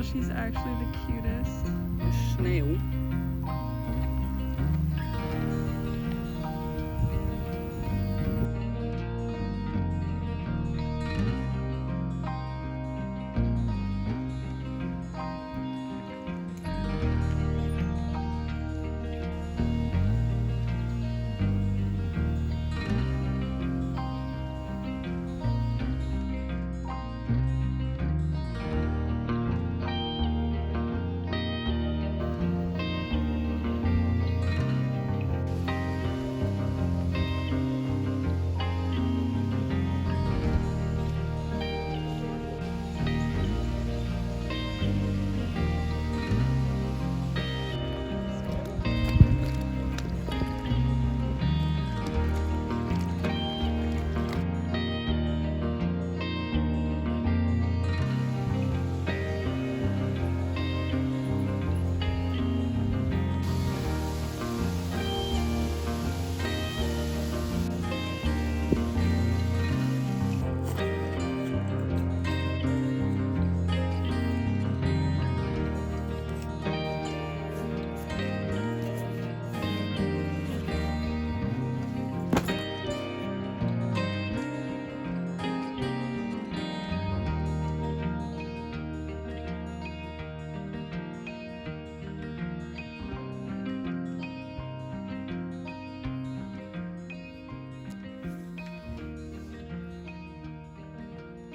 gosh, she's actually the cutest. A snail.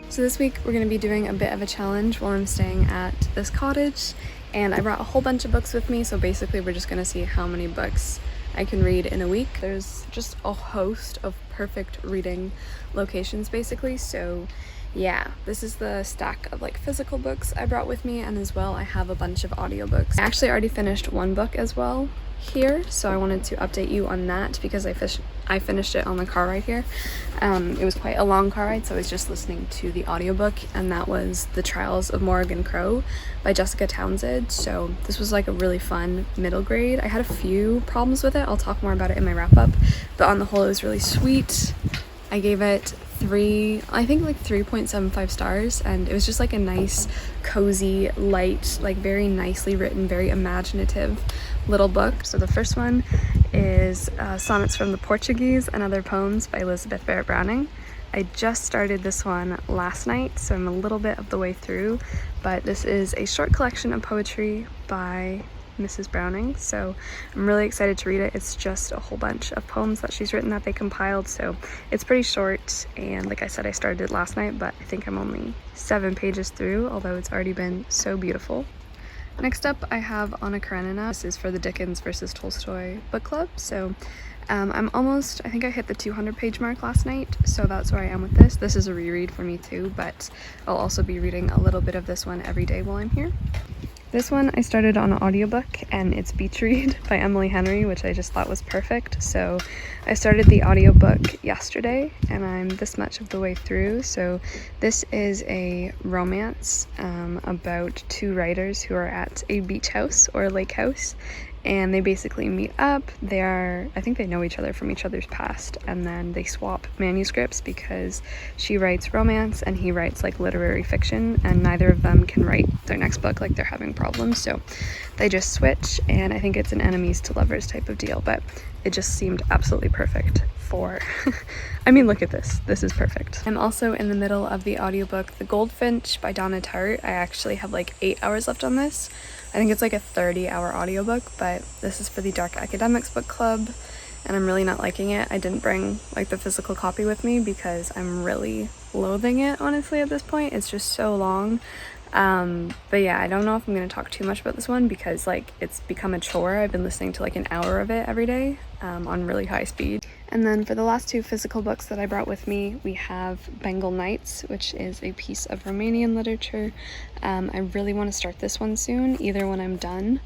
So this week we're going to be doing a bit of a challenge while I'm staying at this cottage, and I brought a whole bunch of books with me, so basically we're just going to see how many books I can read in a week. There's just a host of perfect reading locations basically, so yeah, this is the stack of like physical books I brought with me, and as well I have a bunch of audiobooks. I actually already finished one book as well here, so I wanted to update you on that because I finished it on the car ride here. It was quite a long car ride, so I was just listening to the audiobook, and that was The Trials of Morrigan Crow by Jessica Townsend. So this was like a really fun middle grade. I had a few problems with it, I'll talk more about it in my wrap up, but on the whole it was really sweet. I gave it 3.75 stars, and it was just like a nice, cozy, light, like very nicely written, very imaginative little book. So the first one is Sonnets from the Portuguese and Other Poems by Elizabeth Barrett Browning. I just started this one last night, so I'm a little bit of the way through, but this is a short collection of poetry by Mrs. Browning, so I'm really excited to read it. It's just a whole bunch of poems that she's written that they compiled, so it's pretty short, and like I said, I started it last night, but I think I'm only 7 pages through, although it's already been so beautiful. Next up, I have Anna Karenina. This is for the Dickens versus Tolstoy book club, so I'm almost, I think I hit the 200 page mark last night, so that's where I am with this. This is a reread for me too, but I'll also be reading a little bit of this one every day while I'm here. This one I started on an audiobook, and it's Beach Read by Emily Henry, which I just thought was perfect. So I started the audiobook yesterday, and I'm this much of the way through. So this is a romance about two writers who are at a beach house or a lake house, and they basically meet up. I think they know each other from each other's past, and then they swap manuscripts because she writes romance and he writes like literary fiction, and neither of them can write their next book, like they're having problems, so they just switch, and I think it's an enemies to lovers type of deal, but it just seemed absolutely perfect for I mean, look at this is perfect. I'm also in the middle of the audiobook The Goldfinch by Donna Tartt. I actually have like 8 hours left on this. I think it's like a 30-hour audiobook, but this is for the Dark Academics book club, and I'm really not liking it. I didn't bring like the physical copy with me because I'm really loathing it, honestly, at this point. It's just so long. But yeah, I don't know if I'm going to talk too much about this one because like it's become a chore. I've been listening to like an hour of it every day on really high speed. And then for the last 2 physical books that I brought with me, we have Bengal Nights, which is a piece of Romanian literature. I really want to start this one soon, either when I'm done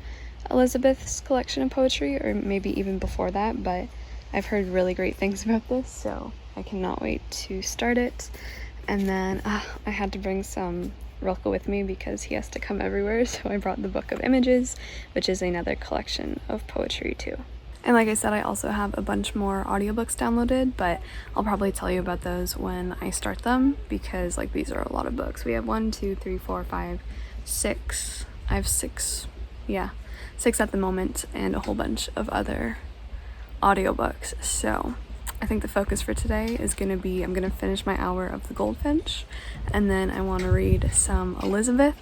Elizabeth's collection of poetry or maybe even before that, but I've heard really great things about this, so I cannot wait to start it. And then I had to bring some Rilke with me because he has to come everywhere, so I brought the Book of Images, which is another collection of poetry too. And like I said, I also have a bunch more audiobooks downloaded, but I'll probably tell you about those when I start them because like these are a lot of books. We have 1, 2, 3, 4, 5, 6. I have 6, yeah, 6 at the moment, and a whole bunch of other audiobooks. So I think the focus for today is going to be, I'm going to finish my hour of The Goldfinch, and then I want to read some Elizabeth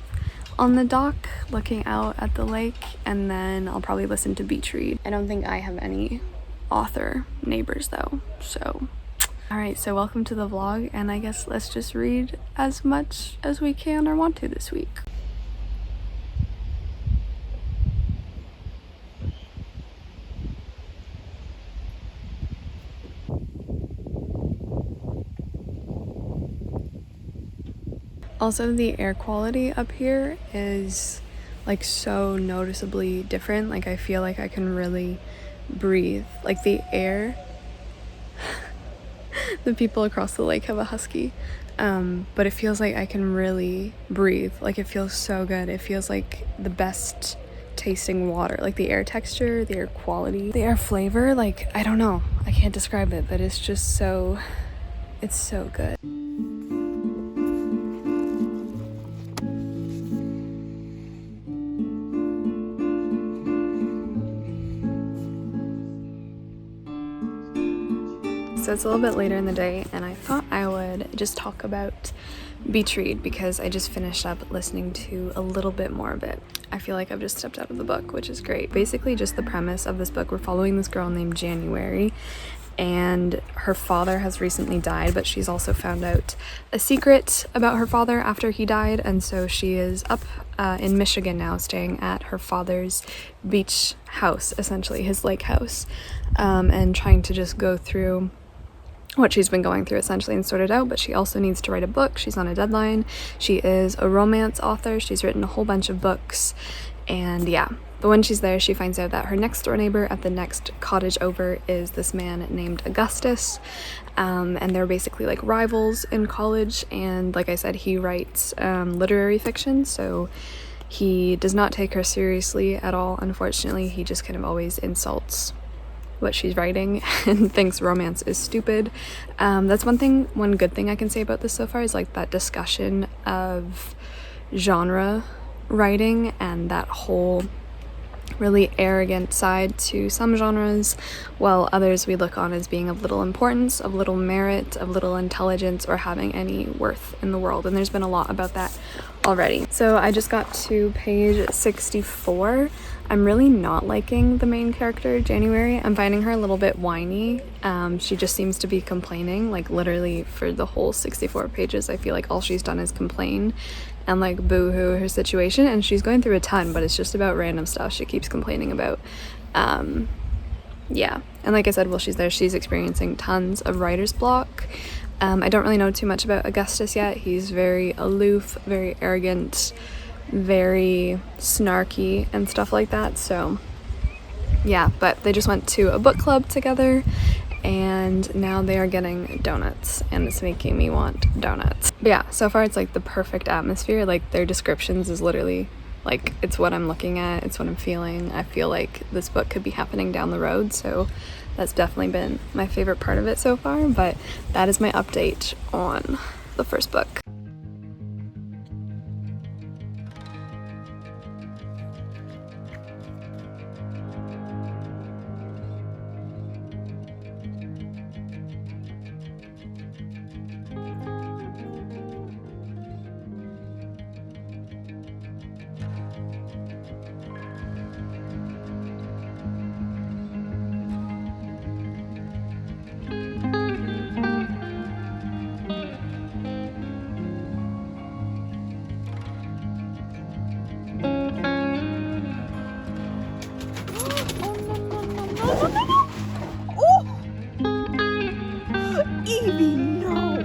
on the dock looking out at the lake, and then I'll probably listen to Beach Read. I don't think I have any author neighbors though, so alright, so welcome to the vlog, and I guess let's just read as much as we can or want to this week. Also, the air quality up here is like so noticeably different. Like I feel like I can really breathe. Like the air, the people across the lake have a husky, but it feels like I can really breathe. Like it feels so good. It feels like the best tasting water. Like the air texture, the air quality, the air flavor, like I don't know. I can't describe it, but it's just so, it's so good. So it's a little bit later in the day, and I thought I would just talk about Beach Read because I just finished up listening to a little bit more of it. I feel like I've just stepped out of the book, which is great. Basically, just the premise of this book, we're following this girl named January, and her father has recently died, but she's also found out a secret about her father after he died, and so she is up in Michigan now, staying at her father's beach house, essentially his lake house, and trying to just go through what she's been going through essentially and sort it out. But she also needs to write a book. She's on a deadline. She is a romance author. She's written a whole bunch of books, and yeah. But when she's there, she finds out that her next door neighbor at the next cottage over is this man named Augustus, and they're basically like rivals in college. And like I said, he writes literary fiction, so he does not take her seriously at all. Unfortunately, he just kind of always insults what she's writing and thinks romance is stupid. That's one good thing I can say about this so far, is like that discussion of genre writing and that whole really arrogant side to some genres, while others we look on as being of little importance, of little merit, of little intelligence, or having any worth in the world. And there's been a lot about that already. So I just got to page 64. I'm really not liking the main character, January. I'm finding her a little bit whiny. She just seems to be complaining, like literally for the whole 64 pages. I feel like all she's done is complain and like boo-hoo her situation, and she's going through a ton, but it's just about random stuff she keeps complaining about. Yeah, and like I said, while she's there, she's experiencing tons of writer's block. I don't really know too much about Augustus yet. He's very aloof, very arrogant, very snarky and stuff like that. So yeah, but they just went to a book club together, and now they are getting donuts, and it's making me want donuts. But yeah, so far it's like the perfect atmosphere. Like their descriptions is literally like, it's what I'm looking at, it's what I'm feeling. I feel like this book could be happening down the road, so that's definitely been my favorite part of it so far. But that is my update on the first book. Evie, no!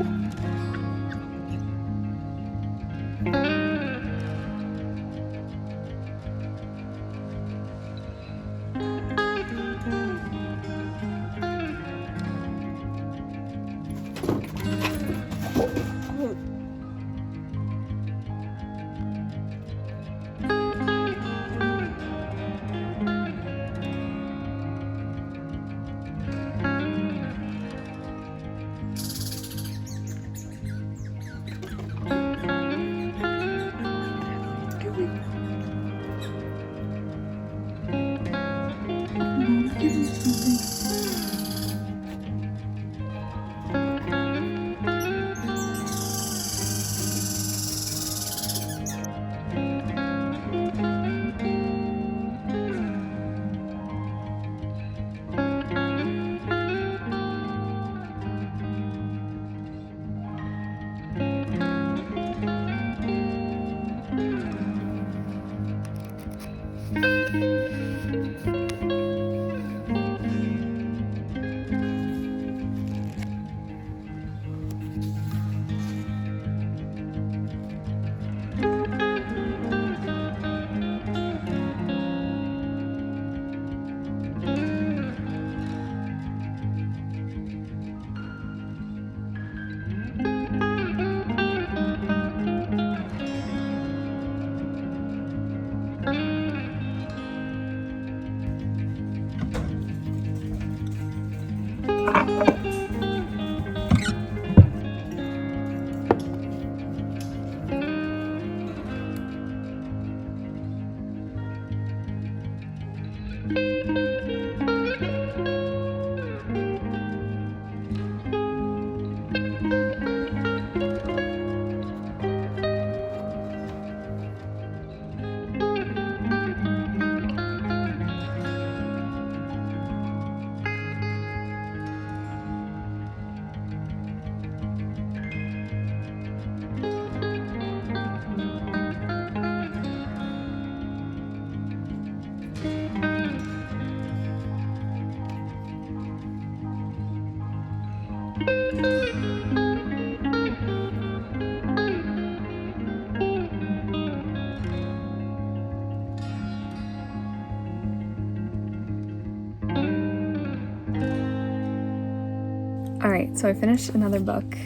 Alright, so I finished another book.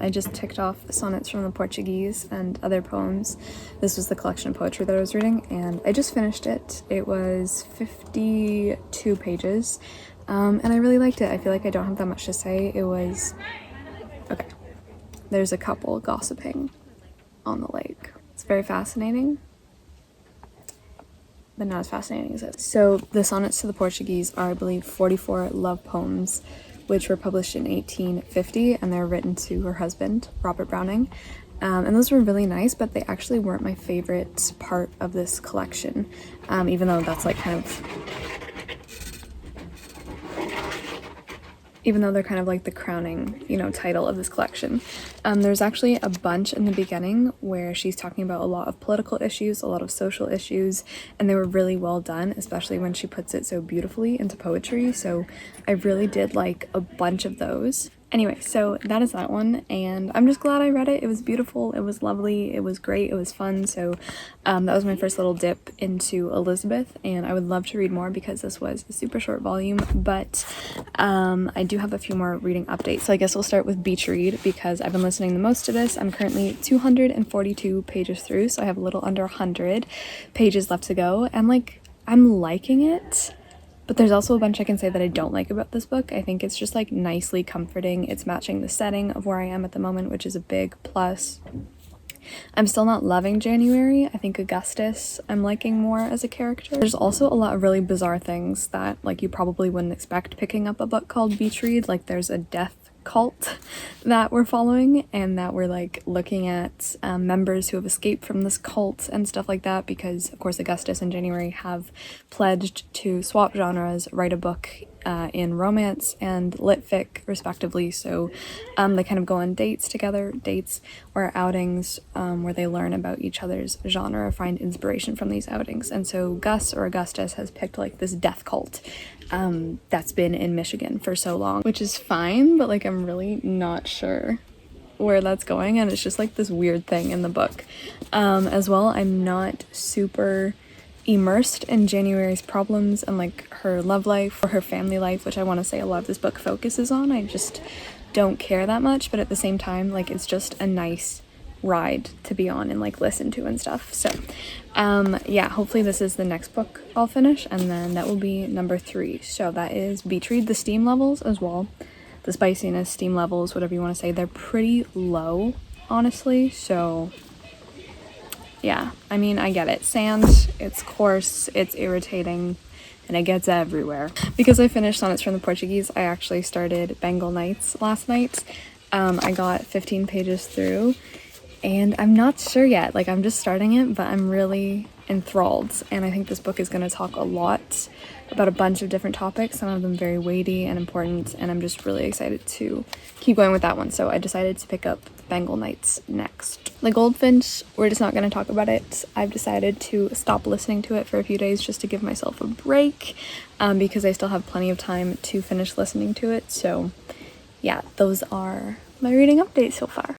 I just ticked off Sonnets from the Portuguese and other poems. This was the collection of poetry that I was reading, and I just finished it. It was 52 pages, and I really liked it. I feel like I don't have that much to say. It was... okay. There's a couple gossiping on the lake. It's very fascinating, but not as fascinating as it. So the Sonnets to the Portuguese are, I believe, 44 love poems, which were published in 1850, and they're written to her husband, Robert Browning. And those were really nice, but they actually weren't my favorite part of this collection, even though that's like kind of... even though they're kind of like the crowning, title of this collection. There's actually a bunch in the beginning where she's talking about a lot of political issues, a lot of social issues, and they were really well done, especially when she puts it so beautifully into poetry. So I really did like a bunch of those. Anyway, so that is that one, and I'm just glad I read it. It was beautiful, it was lovely, it was great, it was fun. So that was my first little dip into Elizabeth, and I would love to read more because this was a super short volume, but I do have a few more reading updates. So I guess we'll start with Beach Read because I've been listening the most to this. I'm currently 242 pages through, so I have a little under 100 pages left to go, and like, I'm liking it. But there's also a bunch I can say that I don't like about this book. I think it's just like nicely comforting. It's matching the setting of where I am at the moment, which is a big plus. I'm still not loving January. I think Augustus I'm liking more as a character. There's also a lot of really bizarre things that like you probably wouldn't expect picking up a book called Beach Read. Like there's a death cult that we're following, and that we're like looking at members who have escaped from this cult and stuff like that, because of course Augustus and January have pledged to swap genres, write a book in romance and lit fic respectively. So they kind of go on dates together, dates or outings where they learn about each other's genre, find inspiration from these outings. And so Gus or Augustus has picked like this death cult that's been in Michigan for so long, which is fine, but like I'm really not sure where that's going, and it's just like this weird thing in the book. As well, I'm not super immersed in January's problems and like her love life or her family life, which I want to say a lot of this book focuses on. I just don't care that much, but at the same time, like it's just a nice ride to be on and like listen to and stuff. So yeah, hopefully this is the next book I'll finish, and then that will be number 3. So that is Beach Read. The steam levels as well, the spiciness, steam levels, whatever you want to say, they're pretty low, honestly. So yeah, I mean, I get it. Sand, it's coarse, it's irritating, and it gets everywhere. Because I finished Sonnets from the Portuguese, I actually started Bengal Nights last night. I got 15 pages through, and I'm not sure yet. Like, I'm just starting it, but I'm really enthralled, and I think this book is going to talk a lot about a bunch of different topics, some of them very weighty and important, and I'm just really excited to keep going with that one. So I decided to pick up Bengal Nights next. The Goldfinch, we're just not going to talk about it. I've decided to stop listening to it for a few days just to give myself a break, because I still have plenty of time to finish listening to it. So yeah, those are my reading updates so far.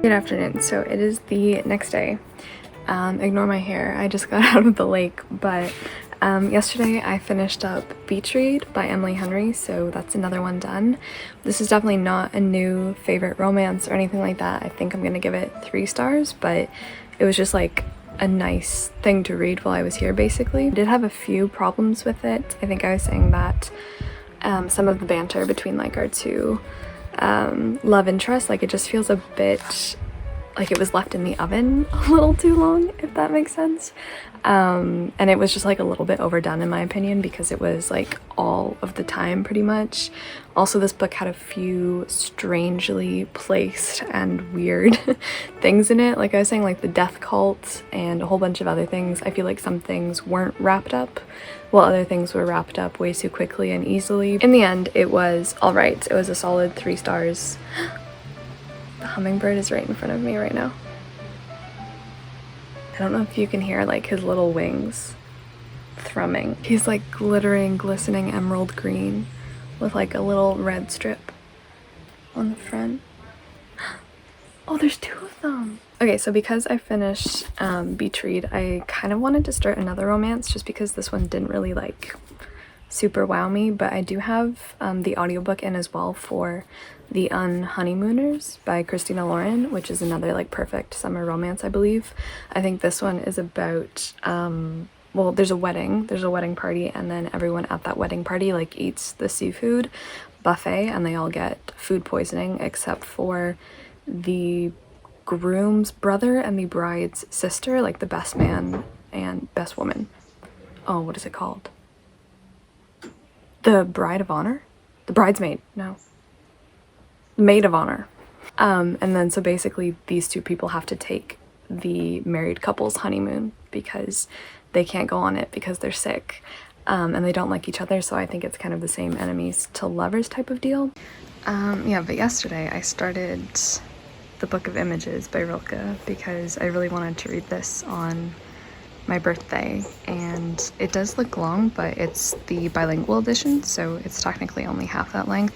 Good afternoon. So it is the next day. Ignore my hair, I just got out of the lake, but yesterday I finished up Beach Read by Emily Henry, so that's another one done. This is definitely not a new favorite romance or anything like that. I think I'm gonna give it 3 stars, but it was just like a nice thing to read while I was here, basically. I did have a few problems with it. I think I was saying that some of the banter between like our two love interests, like it just feels a bit like it was left in the oven a little too long, if that makes sense. And it was just like a little bit overdone in my opinion, because it was like all of the time pretty much. Also, this book had a few strangely placed and weird things in it. Like I was saying, like the death cult and a whole bunch of other things. I feel like some things weren't wrapped up, while other things were wrapped up way too quickly and easily. In the end, it was all right. It was a solid 3 stars. The hummingbird is right in front of me right now. I don't know if you can hear like his little wings thrumming. He's like glittering, glistening emerald green with like a little red strip on the front. Oh, there's 2 of them. Okay, so because I finished Beach Read, I kind of wanted to start another romance just because this one didn't really like super wow me, but I do have the audiobook in as well for The Unhoneymooners by Christina Lauren, which is another like perfect summer romance, I believe. I think this one is about well, there's a wedding party, and then everyone at that wedding party like eats the seafood buffet and they all get food poisoning except for the groom's brother and the bride's sister, like the best man and best woman. Oh, what is it called? The bride of honor? The bridesmaid, no. Maid of honor. And then so basically these 2 people have to take the married couple's honeymoon because they can't go on it because they're sick. And they don't like each other, so I think it's kind of the same enemies to lovers type of deal. Yeah, but yesterday I started The Book of Images by Rilke because I really wanted to read this on my birthday, and it does look long, but it's the bilingual edition, so it's technically only half that length.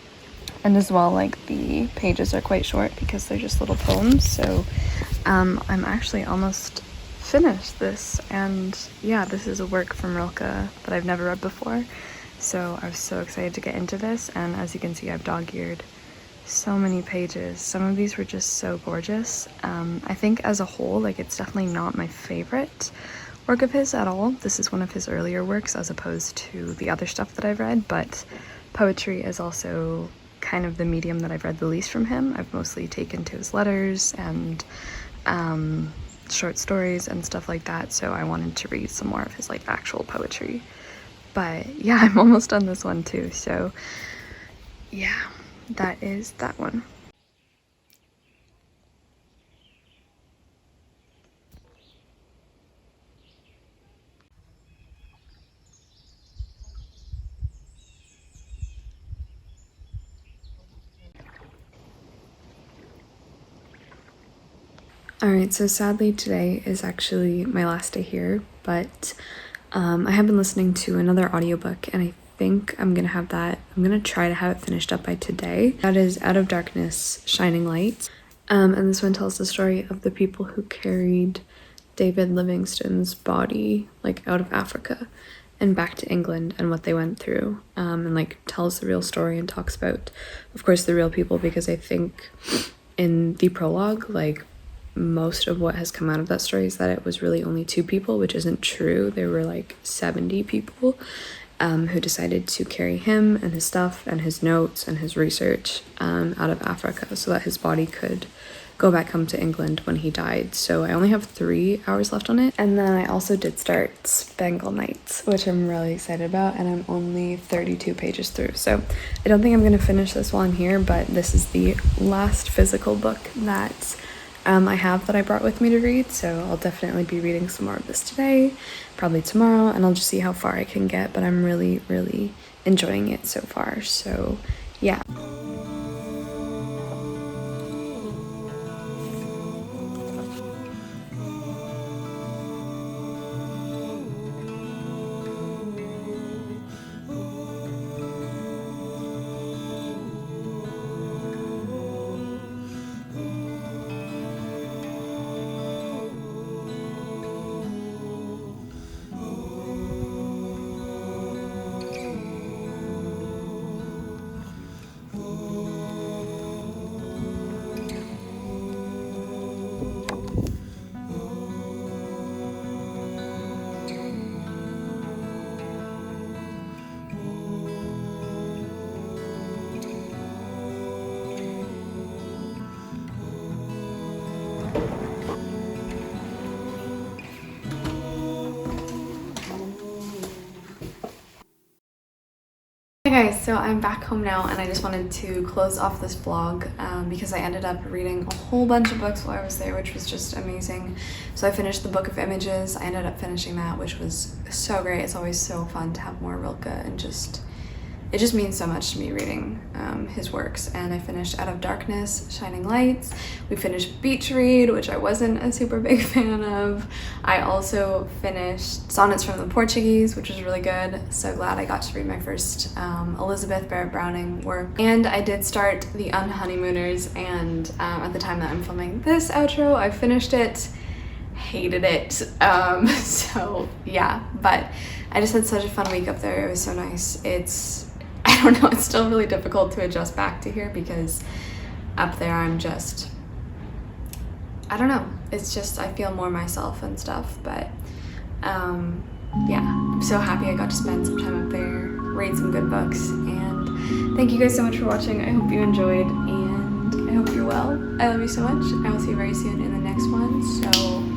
And as well, like the pages are quite short because they're just little poems, so I'm actually almost finished this, and yeah, this is a work from Rilke that I've never read before, so I was so excited to get into this. And as you can see, I've dog-eared so many pages. Some of these were just so gorgeous. I think as a whole, like it's definitely not my favorite work of his at all. This is one of his earlier works as opposed to the other stuff that I've read, but poetry is also kind of the medium that I've read the least from him. I've mostly taken to his letters and short stories and stuff like that, so I wanted to read some more of his like actual poetry. But yeah, I'm almost done this one too, so yeah, that is that one. Alright, so sadly today is actually my last day here, but I have been listening to another audiobook, and I think I'm gonna try to have it finished up by today. That is Out of Darkness, Shining Light. And this one tells the story of the people who carried David Livingstone's body like out of Africa and back to England and what they went through, and like tells the real story and talks about, of course, the real people, because I think in the prologue, like most of what has come out of that story is that it was really only 2 people, which isn't true. There were like 70 people who decided to carry him and his stuff and his notes and his research out of Africa so that his body could go back home to England when he died. So I only have 3 hours left on it. And then I also did start Spangle Nights, which I'm really excited about, and I'm only 32 pages through. So I don't think I'm gonna finish this while I'm here, but this is the last physical book that I have that I brought with me to read, so I'll definitely be reading some more of this today, probably tomorrow, and I'll just see how far I can get, but I'm really, really enjoying it so far, so yeah. Hey guys, so I'm back home now and I just wanted to close off this vlog because I ended up reading a whole bunch of books while I was there, which was just amazing. So I finished the Book of Images. I ended up finishing that, which was so great. It's always so fun to have more Rilke, and it just means so much to me reading his works. And I finished Out of Darkness, Shining Lights. We finished Beach Read, which I wasn't a super big fan of. I also finished Sonnets from the Portuguese, which was really good. So glad I got to read my first Elizabeth Barrett Browning work. And I did start The Unhoneymooners, and at the time that I'm filming this outro, I finished it. Hated it. So yeah, but I just had such a fun week up there. It was so nice. I don't know, it's still really difficult to adjust back to here because up there I'm just, I don't know, it's just, I feel more myself and stuff, but yeah, I'm so happy I got to spend some time up there, read some good books, and thank you guys so much for watching. I hope you enjoyed, and I hope you're well. I love you so much. I will see you very soon in the next one, so